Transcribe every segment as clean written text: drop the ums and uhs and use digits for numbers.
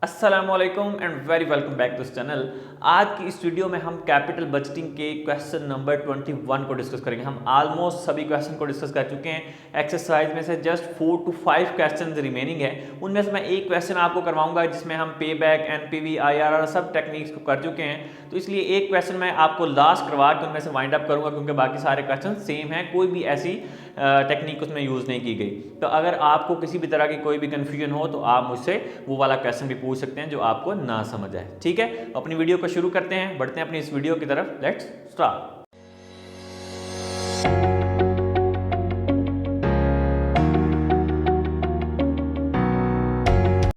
अस्सलामुअलैकुम and very welcome back to this channel. आज की इस वीडियो में हम कैपिटल बजटिंग के क्वेश्चन नंबर 21 को डिस्कस करेंगे। हम ऑलमोस्ट सभी क्वेश्चन को डिस्कस कर चुके हैं। एक्सरसाइज में से जस्ट 4 to 5 क्वेश्चन रिमेनिंग है। उनमें से मैं एक क्वेश्चन आपको करवाऊंगा जिसमें हम पे बैक, एनपीवी, आईआरआर सब टेक्निक्स को कर चुके हैं। तो इसलिए एक क्वेश्चन मैं आपको लास्ट करवा के उनमें से वाइंड अप करूंगा, क्योंकि बाकी सारे क्वेश्चन सेम है, कोई भी ऐसी टेक्निक उसमें यूज़ नहीं की गई। तो अगर आपको किसी भी तरह की कोई भी कन्फ्यूजन हो तो आप मुझसे वो वाला क्वेश्चन भी पूछ सकते हैं जो आपको ना समझ आए। ठीक है, अपनी वीडियो को शुरू करते हैं, बढ़ते हैं अपनी इस वीडियो की तरफ। Let's start.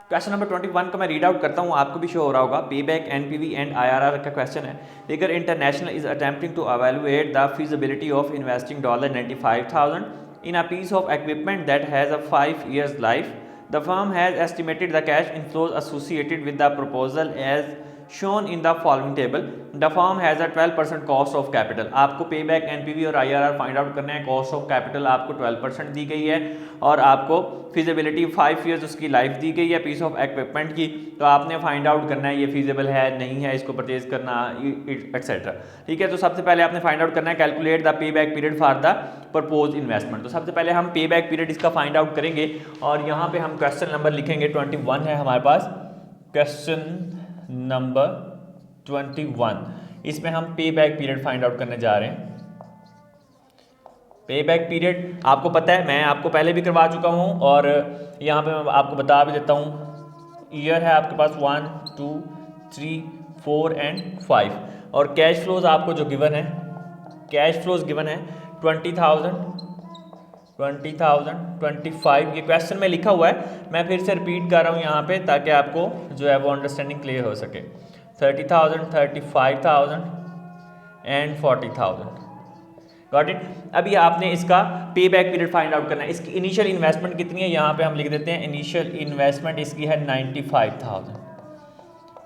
क्वेश्चन नंबर 21 को मैं रीड आउट करता हूँ, आपको भी शो हो रहा होगा। पे बैक, एनपीवी एंड आईआरआर का क्वेश्चन है। Liger International is attempting to evaluate the feasibility of investing $95,000 in a piece of equipment that has a 5 years life. The firm has estimated the cash inflows associated with the proposal as shown in the following table. The firm has a 12% cost of capital. आपको पे back, NPV और IRR find out करना है। Cost of capital आपको 12% दी गई है और आपको फिजिबिलिटी 5 ईयर्स उसकी लाइफ दी गई है पीस ऑफ इक्विपमेंट की। तो आपने फाइंड आउट करना है ये फिजिबल है नहीं है, इसको परचेज करना एक्सेट्रा। ठीक है, तो सबसे पहले आपने फाइंड आउट करना है calculate the pay back period for the propose investment. तो सबसे पहले हम पे बैक पीरियड इसका फाइंड आउट करेंगे और यहाँ पे हम क्वेश्चन नंबर लिखेंगे 21 है हमारे पास। क्वेश्चन नंबर 21, इसमें हम पे बैक पीरियड फाइंड आउट करने जा रहे हैं। पे बैक पीरियड आपको पता है, मैं आपको पहले भी करवा चुका हूँ और यहाँ पे मैं आपको बता भी देता हूँ। ईयर है आपके पास 1, 2, 3, 4 एंड 5 और कैश फ्लोज आपको जो गिवन है, कैश फ्लोज गिवन है 20,000, 25। ये क्वेश्चन में लिखा हुआ है, मैं फिर से रिपीट कर रहा हूँ यहाँ पे ताकि आपको जो है वो अंडरस्टैंडिंग क्लियर हो सके। 30,000, 35,000 एंड 40,000। Got it. अभी आपने इसका पे बैक पीरियड फाइंड आउट करना है। इसकी इनिशियल इन्वेस्टमेंट कितनी है, यहाँ पे हम लिख देते हैं इनिशियल इन्वेस्टमेंट इसकी है 95,000।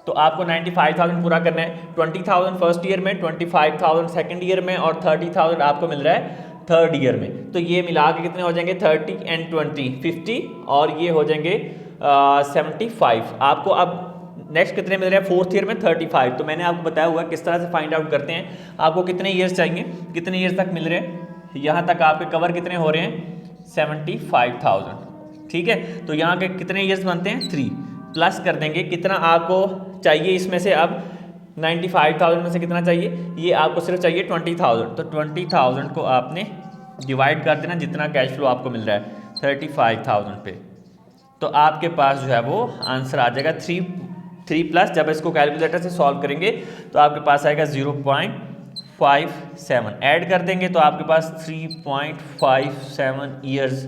तो आपको 95,000 पूरा करना है। 20,000 फर्स्ट ईयर में, 25,000 सेकंड ईयर में और 30,000 आपको मिल रहा है थर्ड ईयर में। तो ये मिला के कितने हो जाएंगे 30 एंड 20 50 और ये हो जाएंगे 75। आपको अब नेक्स्ट कितने मिल रहे हैं फोर्थ ईयर में 35। तो मैंने आपको बताया हुआ किस तरह से फाइंड आउट करते हैं। आपको कितने ईयर्स चाहिए, कितने ईयर्स तक मिल रहे हैं, यहाँ तक आपके कवर कितने हो रहे हैं 75,000। ठीक है, तो यहाँ के कितने ईयर्स बनते हैं 3 प्लस कर देंगे कितना आपको चाहिए इसमें से। अब 95,000 में से कितना चाहिए, ये आपको सिर्फ चाहिए 20,000। तो 20,000 को आपने डिवाइड कर देना जितना कैश फ्लो आपको मिल रहा है 35,000 पे। तो आपके पास जो है वो आंसर आ जाएगा 3 प्लस। जब इसको कैलकुलेटर से सॉल्व करेंगे तो आपके पास आएगा 0.57। ऐड कर देंगे तो आपके पास 3.57 ईयर्स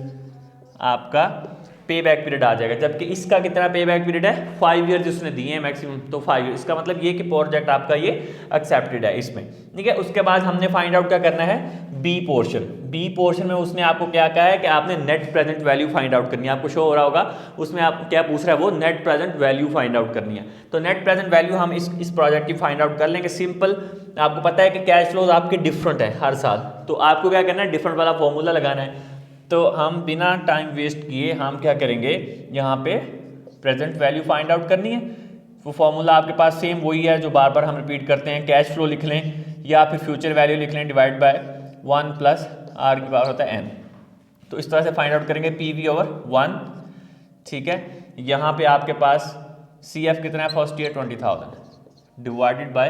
आपका पे बैक पीरियड आ जाएगा। जबकि इसका कितना पे बैक पीरियड है 5 ईयर्स उसने दिए हैं मैक्सिमम, तो 5 ईयर। इसका मतलब ये कि प्रोजेक्ट आपका ये एक्सेप्टेड है इसमें। ठीक है, उसके बाद हमने फाइंड आउट क्या करना है बी पोर्शन। बी पोर्शन में उसने आपको क्या कहा है कि आपने net present value find out करनी है। आपको शो हो रहा होगा उसमें आप क्या पूछ रहा है वो net present value find out करनी है। तो नेट प्रेजेंट वैल्यू हम इस प्रोजेक्ट की फाइंड आउट कर लेंगे। सिंपल, आपको पता है कि कैश फ्लोज आपके डिफरेंट है हर साल, तो आपको क्या करना है डिफरेंट वाला फॉर्मूला लगाना है। तो हम बिना टाइम वेस्ट किए हम क्या करेंगे, यहाँ पे प्रेजेंट वैल्यू फाइंड आउट करनी है। वो फॉर्मूला आपके पास सेम वही है जो बार बार हम रिपीट करते हैं। कैश फ्लो लिख लें या फिर फ्यूचर वैल्यू लिख लें डिवाइड बाय 1 प्लस आर की पावर होता है n। तो इस तरह से फाइंड आउट करेंगे पी वी ओवर 1। ठीक है, यहाँ पे आपके पास सी एफ कितना है first year 20,000 divided by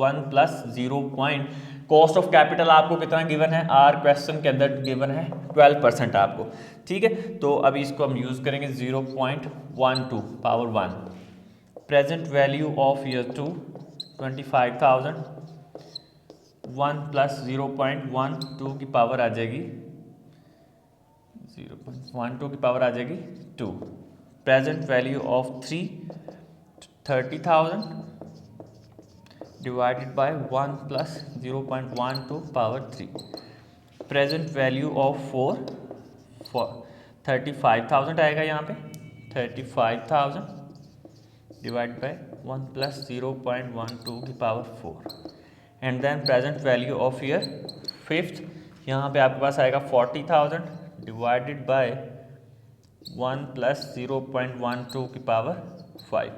1 plus 0 point. Cost of capital आपको कितना गिवन है, आर क्वेश्चन के अंदर गिवन है 12% आपको। ठीक है, तो अभी इसको हम यूज़ करेंगे 0.12 power 1। Present value of year 2 25,000, 1 plus 0.12 की पावर आ जाएगी 0.12 की पावर आ जाएगी 2। Present value of 3 30,000 divided by 1 plus 0.12 power 3। Present value of 4 35,000 आएगा यहाँ पे 35,000 डिवाइड बाय 1 प्लस 0.12 की power 4। And then present value of year 5th, यहाँ पे आपके पास आएगा 40,000 डिवाइडेड बाय 1 प्लस 0.12 की पावर 5।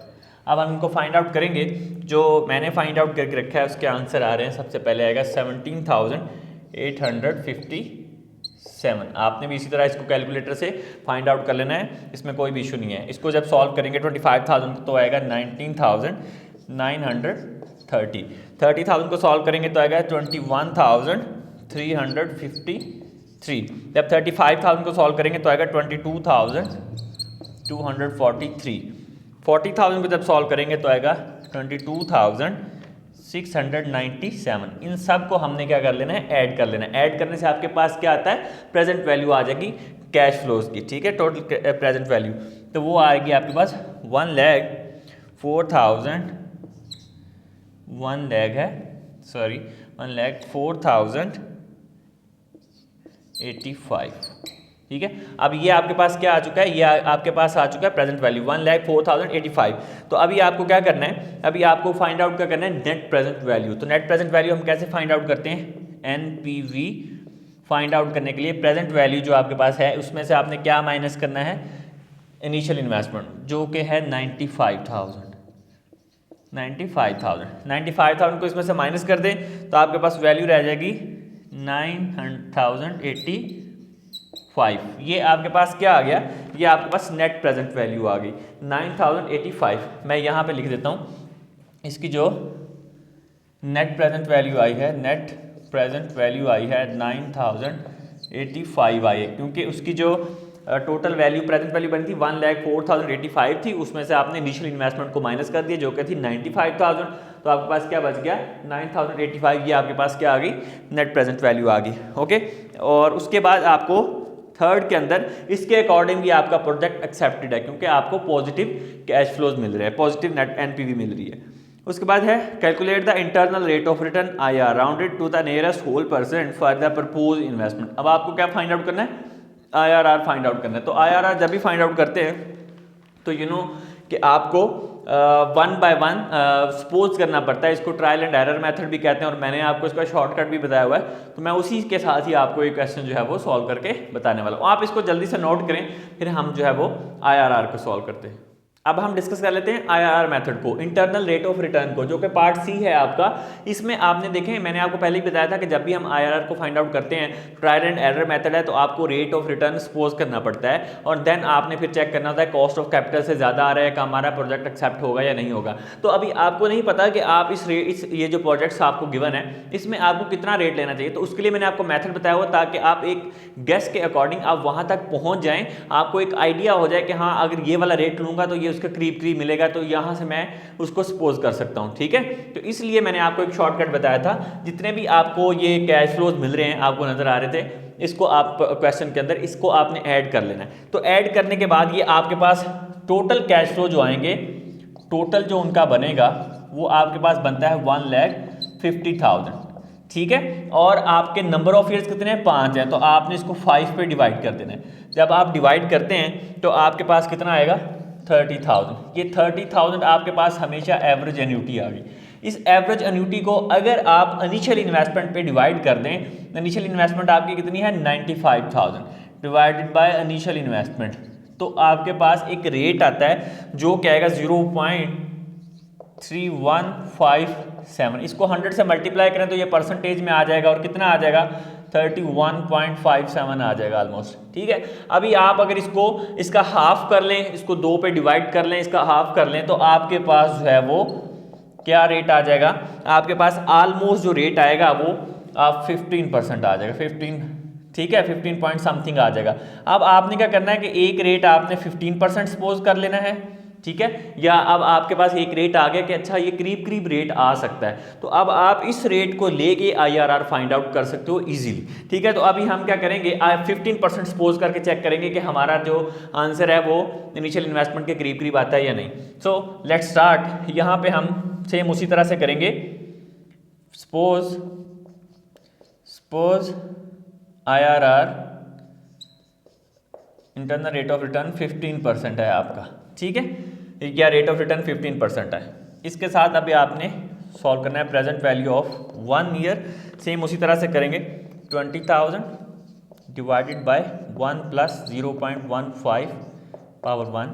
अब हम इनको फाइंड आउट करेंगे। जो मैंने फाइंड आउट करके रखा है उसके आंसर आ रहे हैं। सबसे पहले आएगा 17,857। आपने भी इसी तरह इसको कैलकुलेटर से फाइंड आउट कर लेना है, इसमें कोई भी इशू नहीं है। इसको जब सॉल्व करेंगे 25,000 तो आएगा 19,930। 30,000 को सॉल्व करेंगे तो आएगा 21,353। जब 35,000 को सॉल्व करेंगे तो आएगा 22,243। 40,000 को जब सॉल्व करेंगे तो आएगा 22,697। इन सब को हमने क्या कर लेना है, ऐड कर लेना है। ऐड करने से आपके पास क्या आता है, प्रेजेंट वैल्यू आ जाएगी कैश फ्लोज की, ठीक है, टोटल प्रेजेंट वैल्यू। तो वो आएगी आपके पास 1,04,085। ठीक है, अब ये आपके पास क्या आ चुका है, ये आपके पास आ चुका है प्रेजेंट वैल्यू 1,04,085। तो अभी आपको क्या करना है, अभी आपको फाइंड आउट क्या करना है, नेट प्रेजेंट वैल्यू। तो नेट प्रेजेंट वैल्यू हम कैसे फाइंड आउट करते हैं, एनपीवी फाइंड आउट करने के लिए प्रेजेंट वैल्यू जो आपके पास है उसमें से आपने क्या माइनस करना है, इनिशियल इन्वेस्टमेंट जो कि है 95,000 को इसमें से माइनस कर दें तो आपके पास वैल्यू रह जाएगी 9,085। ये आपके पास क्या आ गया, ये आपके पास नेट प्रेजेंट वैल्यू आ गई 9,085। मैं यहाँ पे लिख देता हूँ इसकी जो नेट प्रेजेंट वैल्यू आई है, नेट प्रेजेंट वैल्यू आई है 9,085 आई है, क्योंकि उसकी जो टोटल वैल्यू प्रेजेंट वैल्यू बनी थी 1,04,085 थी, उसमें से आपने इनिशियल इन्वेस्टमेंट को माइनस कर दिया जो कि थी 95,000। तो आपके पास क्या बच गया 9,085। ये आपके पास क्या आ गई, नेट प्रेजेंट वैल्यू आ गई। ओके, और उसके बाद आपको थर्ड के अंदर इसके अकॉर्डिंग भी आपका प्रोजेक्ट एक्सेप्टेड है, क्योंकि आपको पॉजिटिव कैश फ्लोज मिल रहे हैं, पॉजिटिव नेट एनपीवी मिल रही है। उसके बाद है calculate the internal rate of return IR rounded to the nearest whole % for the propose investment. अब आपको क्या फाइंड आउट करना है, आईआरआर फाइंड आउट करना है। तो आईआरआर जब भी फाइंड आउट करते हैं तो यू नो कि आपको 1 by 1 सपोज करना पड़ता है। इसको ट्रायल एंड एरर मेथड भी कहते हैं, और मैंने आपको इसका शॉर्टकट भी बताया हुआ है। तो मैं उसी के साथ ही आपको एक क्वेश्चन जो है वो सॉल्व करके बताने वाला हूँ। आप इसको जल्दी से नोट करें, फिर हम जो है वो आईआरआर को सॉल्व करते हैं। अब हम डिस्कस कर लेते हैं आईआरआर मेथड को, इंटरनल रेट ऑफ रिटर्न को, जो कि पार्ट सी है आपका। इसमें आपने देखें, मैंने आपको पहले ही बताया था कि जब भी हम आईआरआर को फाइंड आउट करते हैं, ट्रायल एंड एरर मेथड है, तो आपको रेट ऑफ रिटर्न सपोज करना पड़ता है, और देन आपने फिर चेक करना होता है कॉस्ट ऑफ कैपिटल से ज़्यादा आ रहा है, कम आ रहा है, प्रोजेक्ट एक्सेप्ट होगा या नहीं होगा। तो अभी आपको नहीं पता कि आप इस ये जो प्रोजेक्ट्स आपको गिवन है इसमें आपको कितना रेट लेना चाहिए। तो उसके लिए मैंने आपको मेथड बताया हुआ, ताकि आप एक गेस के अकॉर्डिंग आप वहाँ तक पहुँच जाएँ, आपको एक आइडिया हो जाए कि हाँ अगर ये वाला रेट लूँगा तो ये उसके करीब करीब मिलेगा, तो यहां से मैं उसको सपोज कर सकता हूं। ठीक है, तो इसलिए मैंने आपको एक शॉर्टकट बताया था। जितने भी आपको ये कैश फ्लोज मिल रहे हैं, आपको नजर आ रहे थे, इसको आप क्वेश्चन के अंदर इसको आपने ऐड कर लेना है। तो ऐड करने के बाद ये आपके पास टोटल कैश फ्लो जो आएंगे, टोटल जो उनका बनेगा वो आपके पास बनता है 1,50,000। ठीक है, और आपके नंबर ऑफ ईयर्स कितने हैं, 5 हैं, तो आपने इसको 5 पे डिवाइड कर देना है। जब आप डिवाइड करते हैं तो आपके पास कितना आएगा, 30,000। ये 30,000 आपके पास हमेशा एवरेज एन्यूटी आ गई। इस एवरेज एन्यूटी को अगर आप इनिशियल इन्वेस्टमेंट पे डिवाइड कर दें, इनिशियल इन्वेस्टमेंट आपकी कितनी है 95,000 डिवाइडेड बाय इनिशियल इन्वेस्टमेंट, तो आपके पास एक रेट आता है जो क्या आएगा 0.3157। इसको 100 से मल्टीप्लाई करें तो ये परसेंटेज में आ जाएगा, और कितना आ जाएगा 31.57 आ जाएगा ऑलमोस्ट। ठीक है, अभी आप अगर इसको इसका हाफ कर लें, इसको 2 पे डिवाइड कर लें, इसका हाफ कर लें, तो आपके पास जो है वो क्या रेट आ जाएगा, आपके पास ऑलमोस्ट जो रेट आएगा वो आप 15% आ जाएगा, 15। ठीक है, 15 पॉइंट समथिंग आ जाएगा। अब आपने क्या करना है कि एक रेट आपने 15% सपोज कर लेना है। ठीक है, या अब आपके पास एक रेट आ गया कि अच्छा ये करीब करीब रेट आ सकता है, तो अब आप इस रेट को लेके आईआरआर फाइंड आउट कर सकते हो इजीली। ठीक है, तो अभी हम क्या करेंगे, 15% सपोज करके चेक करेंगे कि हमारा जो आंसर है वो इनिशियल इन्वेस्टमेंट के करीब करीब आता है या नहीं। So let's start. यहाँ पे हम सेम उसी तरह से करेंगे। Suppose IRR internal rate of return 15% है आपका। ठीक है, क्या रेट ऑफ रिटर्न 15% है। इसके साथ अभी आपने सॉल्व करना है present value of 1 year. Same उसी तरह से करेंगे, 20,000 divided by 1 plus 0.15 power 1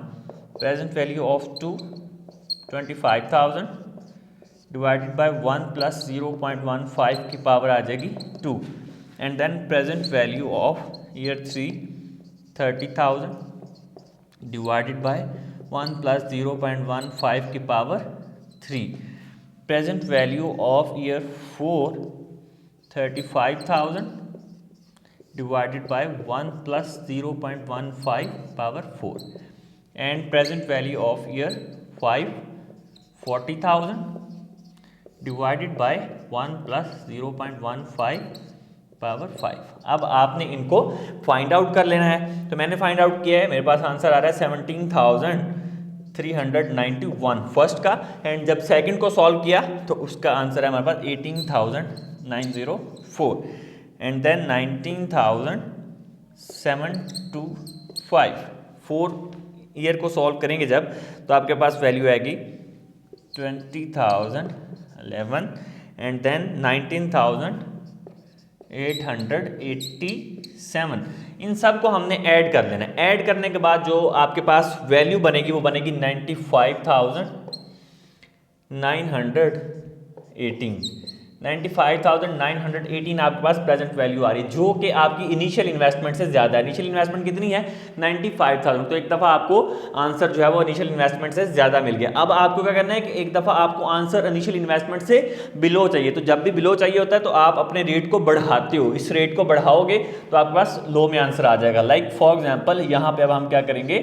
present value of 2 25,000 divided by 1 plus 0.15 की पावर आ जाएगी 2 and then present value of year 3 30,000 divided by 1 plus 0.15 की power 3 present value of year 4 35,000 divided by 1 plus 0.15 power 4 and present value of year 5 40,000 divided by 1 plus 0.15 power 5। अब आपने इनको find out कर लेना है। तो मैंने फाइंड आउट किया है, मेरे पास आंसर आ रहा है 17,391 फर्स्ट का, एंड जब सेकंड को सॉल्व किया तो उसका आंसर है हमारे पास 18,904 एंड देन 19,725। 4 ईयर को सॉल्व करेंगे जब, तो आपके पास वैल्यू आएगी 20,011 एंड देन 19,887। इन सब को हमने ऐड कर लेना है। ऐड करने के बाद जो आपके पास वैल्यू बनेगी वो बनेगी 95,918 आपके पास प्रेजेंट वैल्यू आ रही है, जो कि आपकी इनिशियल इन्वेस्टमेंट से ज़्यादा है। इनिशियल इन्वेस्टमेंट कितनी है? 95,000। तो एक दफ़ा आपको आंसर जो है वो इनिशियल इन्वेस्टमेंट से ज़्यादा मिल गया। अब आपको क्या करना है कि एक दफ़ा आपको आंसर इनिशियल इन्वेस्टमेंट से बिलो चाहिए। तो जब भी बिलो चाहिए होता है तो आप अपने रेट को बढ़ाते हो, इस रेट को बढ़ाओगे तो आपके पास लो में आंसर आ जाएगा। लाइक फॉर एग्जाम्पल यहाँ पर अब हम क्या करेंगे,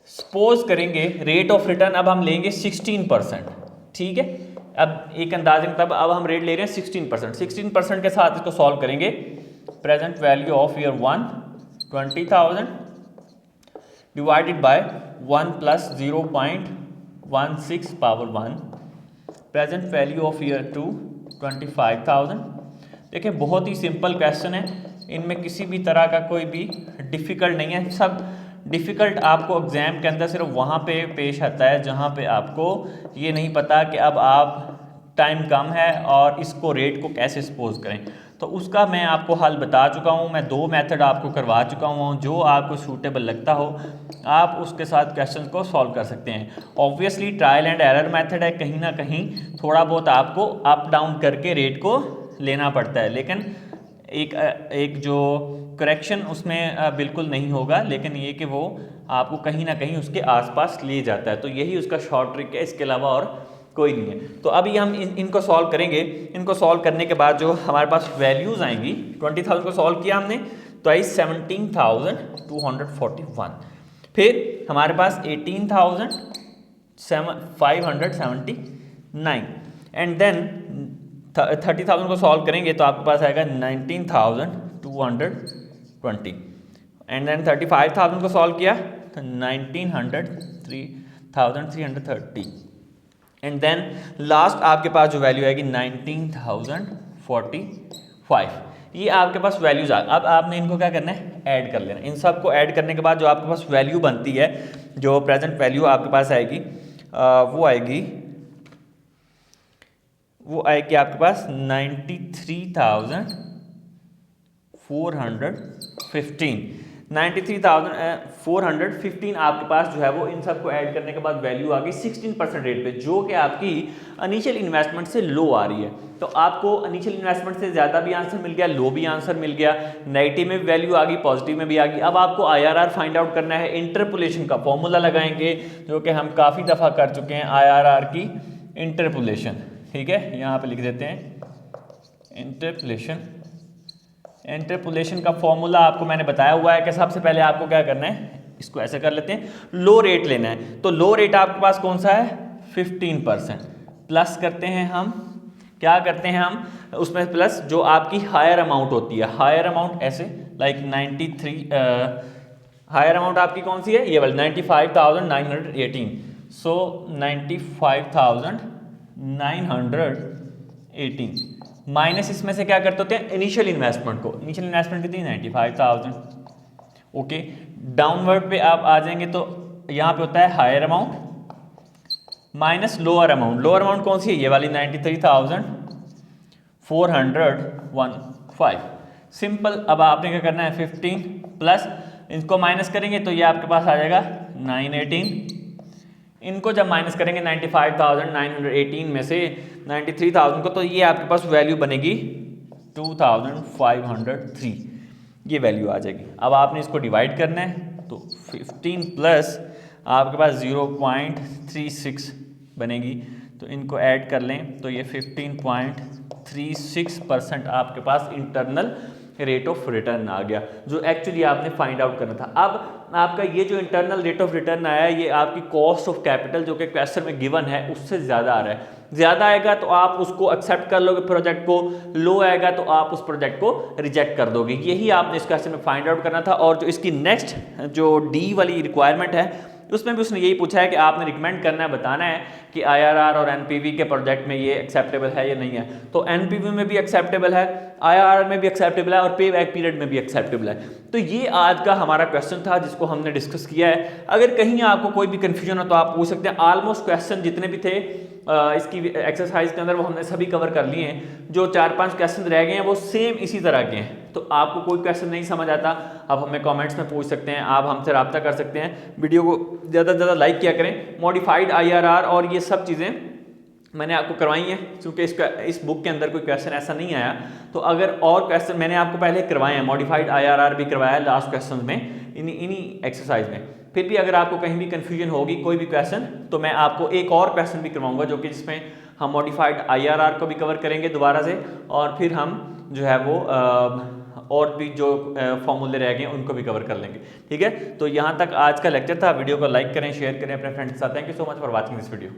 सपोज करेंगे रेट ऑफ रिटर्न अब हम लेंगे 16%, ठीक है। अब एक अंदाजे तब अब हम रेट ले रहे हैं 16%। 16% के साथ इसको सॉल्व करेंगे। Present value of year 1 20,000 divided by 1 plus 0.16 power 1 present value of year 2 25,000। देखिए बहुत ही सिंपल क्वेश्चन है, इनमें किसी भी तरह का कोई भी डिफ़िकल्ट नहीं है। सब डिफ़िकल्ट आपको एग्ज़ाम के अंदर सिर्फ वहाँ पे पेश आता है जहाँ पे आपको ये नहीं पता कि अब आप टाइम कम है और इसको रेट को कैसे सपोज करें। तो उसका मैं आपको हल बता चुका हूँ, मैं 2 मेथड आपको करवा चुका हूँ। जो आपको सूटेबल लगता हो आप उसके साथ क्वेश्चन को सॉल्व कर सकते हैं। Obviously trial and error method है, कहीं ना कहीं थोड़ा बहुत आपको अप डाउन करके रेट को लेना पड़ता है, लेकिन एक जो करेक्शन उसमें बिल्कुल नहीं होगा, लेकिन ये कि वो आपको कहीं ना कहीं उसके आसपास ले जाता है। तो यही उसका शॉर्ट ट्रिक है, इसके अलावा और कोई नहीं है। तो अभी हम इनको सॉल्व करेंगे। इनको सॉल्व करने के बाद जो हमारे पास वैल्यूज़ आएंगी, 20,000 को सॉल्व किया हमने तो आई 17,241। फिर हमारे पास 18,579 एंड देन 30,000 को सॉल्व करेंगे तो आपके पास आएगा 19,220 एंड देन 35,000 को सॉल्व किया तो 19,330 एंड देन लास्ट आपके पास जो वैल्यू आएगी 19,045। ये आपके पास वैल्यूज अब आपने इनको क्या करना है, ऐड कर लेना। इन सब को ऐड करने के बाद जो आपके पास वैल्यू बनती है, जो प्रेजेंट वैल्यू आपके पास आएगी वो आएगी आपके पास 93,415 आपके पास जो है वो इन सब को ऐड करने के बाद वैल्यू आ गई 16% रेट पे, जो कि आपकी इनिशियल इन्वेस्टमेंट से लो आ रही है। तो आपको इनिशियल इन्वेस्टमेंट से ज़्यादा भी आंसर मिल गया, लो भी आंसर मिल गया, नेगेटिव में वैल्यू आ गई, पॉजिटिव में भी आ गई। अब आपको IRR फाइंड आउट करना है। इंटरपोलेशन का फॉर्मूला लगाएंगे, जो कि हम काफ़ी दफ़ा कर चुके हैं, IRR की इंटरपोलेशन, ठीक है। यहाँ पे लिख देते हैं इंटरपोलेशन का फॉर्मूला आपको मैंने बताया हुआ है कि सबसे पहले आपको क्या करना है, इसको ऐसे कर लेते हैं, लो रेट लेना है। तो लो रेट आपके पास कौन सा है, 15%। प्लस करते हैं हम, क्या करते हैं हम उसमें प्लस जो आपकी हायर अमाउंट होती है, हायर अमाउंट ऐसे लाइक 93, हायर अमाउंट आपकी कौन सी है, ये वाली 95,918। सो 95,918 माइनस इसमें से क्या करते होते हैं, इनिशियल इन्वेस्टमेंट को। इनिशियल इन्वेस्टमेंट कितनी, 95,000। ओके, डाउनवर्ड पे आप आ जाएंगे तो यहाँ पे होता है higher amount minus lower amount. Lower amount कौन सी है, ये वाली 93,415। सिंपल। अब आपने क्या करना है, 15 प्लस इनको माइनस करेंगे तो ये आपके पास आ जाएगा 918 इनको जब माइनस करेंगे 95,918 में से 93,000 को, तो ये आपके पास वैल्यू बनेगी 2,503, ये वैल्यू आ जाएगी। अब आपने इसको डिवाइड करना है, तो 15 प्लस आपके पास 0.36 बनेगी, तो इनको ऐड कर लें तो ये 15.36% आपके पास इंटरनल रेट ऑफ रिटर्न आ गया, जो एक्चुअली आपने फाइंड आउट करना था। अब आपका ये जो इंटरनल रेट ऑफ रिटर्न आया है, ये आपकी कॉस्ट ऑफ कैपिटल जो कि क्वेश्चन में गिवन है उससे ज़्यादा आ रहा है। ज़्यादा आएगा तो आप उसको एक्सेप्ट कर लोगे प्रोजेक्ट को, लो आएगा तो आप उस प्रोजेक्ट को रिजेक्ट कर दोगे। यही आपने इस क्वेश्चन में फाइंड आउट करना था। और जो इसकी नेक्स्ट जो डी वाली रिक्वायरमेंट है, उसमें भी उसने यही पूछा है कि आपने रिकमेंड करना है, बताना है कि आईआरआर और एनपीवी के प्रोजेक्ट में ये एक्सेप्टेबल है या नहीं है। तो एनपीवी में भी एक्सेप्टेबल है, आईआरआर में भी एक्सेप्टेबल है और पे बैक पीरियड में भी एक्सेप्टेबल है। तो ये आज का हमारा क्वेश्चन था जिसको हमने डिस्कस किया है। अगर कहीं आपको कोई भी कंफ्यूजन हो तो आप पूछ सकते हैं। ऑलमोस्ट क्वेश्चन जितने भी थे इसकी एक्सरसाइज के अंदर वो हमने सभी कवर कर लिए हैं। जो 4-5 क्वेश्चन रह गए हैं वो सेम इसी तरह के हैं। तो आपको कोई क्वेश्चन नहीं समझ आता, आप हमें कमेंट्स में पूछ सकते हैं, आप हमसे रब्ता कर सकते हैं। वीडियो को ज़्यादा से ज़्यादा लाइक किया करें। मॉडिफाइड आईआरआर और ये सब चीज़ें मैंने आपको करवाई हैं, क्योंकि इस बुक के अंदर कोई क्वेश्चन ऐसा नहीं आया। तो अगर और क्वेश्चन मैंने आपको पहले करवाए हैं, मॉडिफाइड आईआरआर भी करवाया है लास्ट क्वेश्चन में, इन्हीं एक्सरसाइज में। फिर भी अगर आपको कहीं भी कन्फ्यूजन होगी कोई भी क्वेश्चन, तो मैं आपको एक और क्वेश्चन भी करवाऊंगा जो कि जिसमें हम मॉडिफाइड आईआरआर को भी कवर करेंगे दोबारा से, और फिर हम जो है वो और भी जो फॉर्मूले रह गए उनको भी कवर कर लेंगे। ठीक है, तो यहाँ तक आज का लेक्चर था। वीडियो को लाइक करें, शेयर करें अपने फ्रेंड्स के साथ। Thank you so much for watching this video.